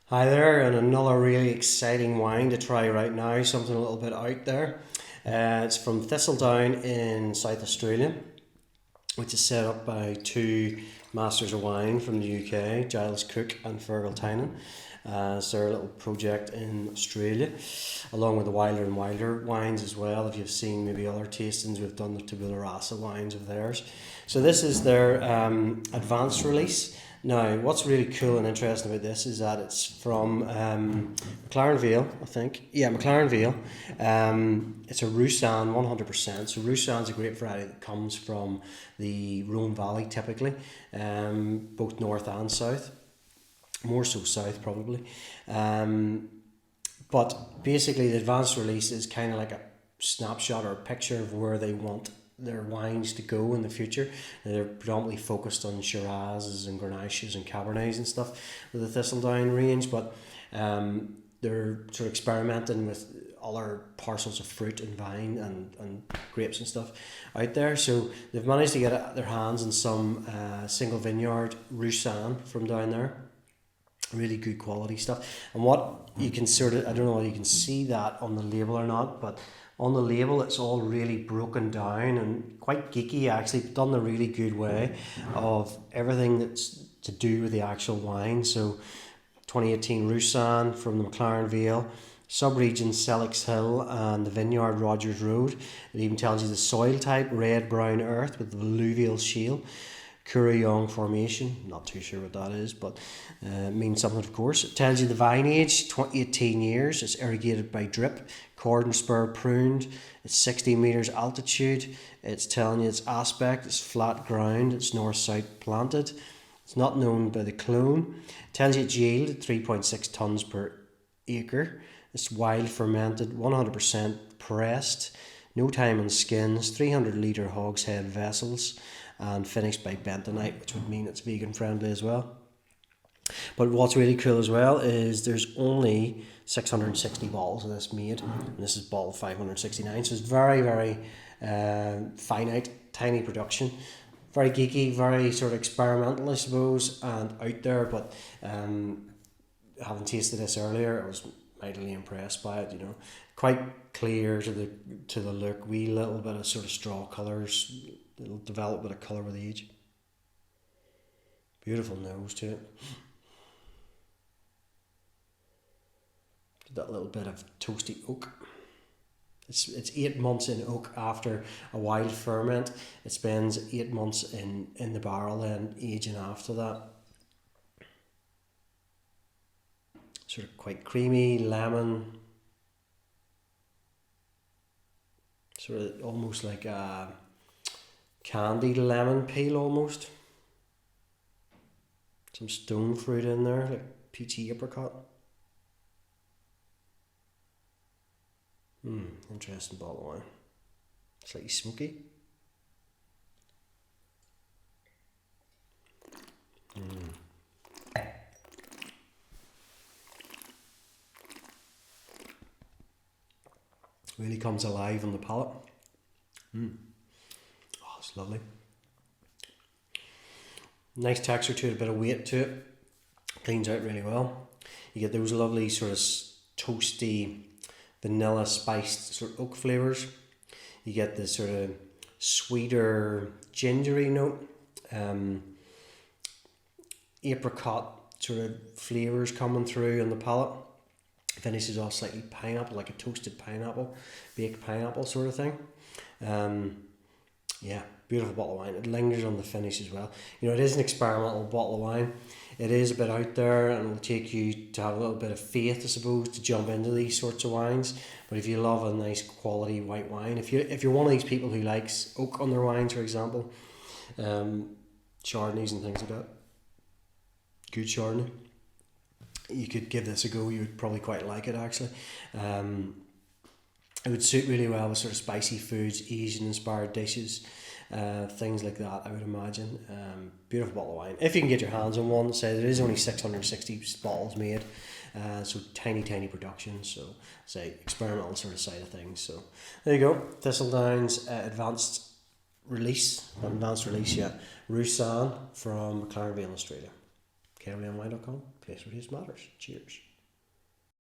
Hi there, and another really exciting wine to try right now, something a little bit out there. It's from Thistledown in South Australia, which is set up by two masters of wine from the UK, Giles Cook and Fergal Tynan. It's their little project in Australia, along with the Wilder and Wilder wines as well. If you've seen maybe other tastings, we've done the tabula rasa wines of theirs. So this is their advanced release. Now, what's really cool and interesting about this is that it's from McLaren Vale, I think. Yeah, McLaren Vale. It's a Roussanne 100%. So Roussanne's a grape variety that comes from the Rhone Valley typically, both north and south. More so south probably. But basically the advanced release is kind of like a snapshot or a picture of where they want their wines to go in the future. They're predominantly focused on Shirazes and Grenaches and Cabernets and stuff with the Thistledown range, but they're sort of experimenting with other parcels of fruit and vine and grapes and stuff out there. So they've managed to get their hands on some single vineyard Roussanne from down there. Really good quality stuff. And what you can sort of, I don't know whether you can see that on the label or not, but on the label it's all really broken down and quite geeky, actually done in a really good way of everything that's to do with the actual wine. So 2018 Roussanne from the McLaren Vale, subregion Selix Hill and the vineyard Rogers Road. It even tells you the soil type, red brown earth with the alluvial shale. Courillon formation, not too sure what that is, but means something of course. It tells you the vine age, 18 years, it's irrigated by drip, cordon spur pruned, it's 60 metres altitude, it's telling you its aspect, it's flat ground, it's north-south planted, it's not known by the clone. It tells you its yield, 3.6 tonnes per acre, it's wild fermented, 100% pressed, no time on skins, 300 litre hogshead vessels, and finished by bentonite, which would mean it's vegan friendly as well. But what's really cool as well is there's only 660 bottles of this made, and this is bottle 569, so it's very, very finite, tiny production. Very geeky, very sort of experimental, I suppose, and out there, but having tasted this earlier, I was mightily impressed by it, you know. Quite clear to the look, wee little bit of sort of straw colours. It'll develop a bit of colour with age. Beautiful nose to it. That little bit of toasty oak. It's 8 months in oak after a wild ferment. It spends 8 months in the barrel and aging after that. Sort of quite creamy, lemon. Sort of almost like a candied lemon peel almost. Some stone fruit in there, like peachy apricot. Interesting bottle of wine. Slightly smoky. Really comes alive on the palate. Oh, it's lovely. Nice texture to it, a bit of weight to it. Cleans out really well. You get those lovely sort of toasty, vanilla spiced sort of oak flavours. You get this sort of sweeter gingery note. Apricot sort of flavours coming through on the palate. Finishes off slightly pineapple, like a toasted pineapple, baked pineapple sort of thing. Yeah, beautiful bottle of wine. It lingers on the finish as well. You know, it is an experimental bottle of wine. It is a bit out there, and it'll take you to have a little bit of faith, I suppose, to jump into these sorts of wines. But if you love a nice quality white wine, if you're one of these people who likes oak on their wines, for example, Chardonnays and things like that, good Chardonnay, you could give this a go. You would probably quite like it, actually. It would suit really well with sort of spicy foods, Asian inspired dishes, things like that, I would imagine. Beautiful bottle of wine. If you can get your hands on one, say there is only 660 bottles made, so tiny production, so say experimental sort of side of things. So there you go, Thistledown's advanced release, yeah, Roussanne from McLaren Vale, Australia. KWNY.com. place where taste matters. Cheers.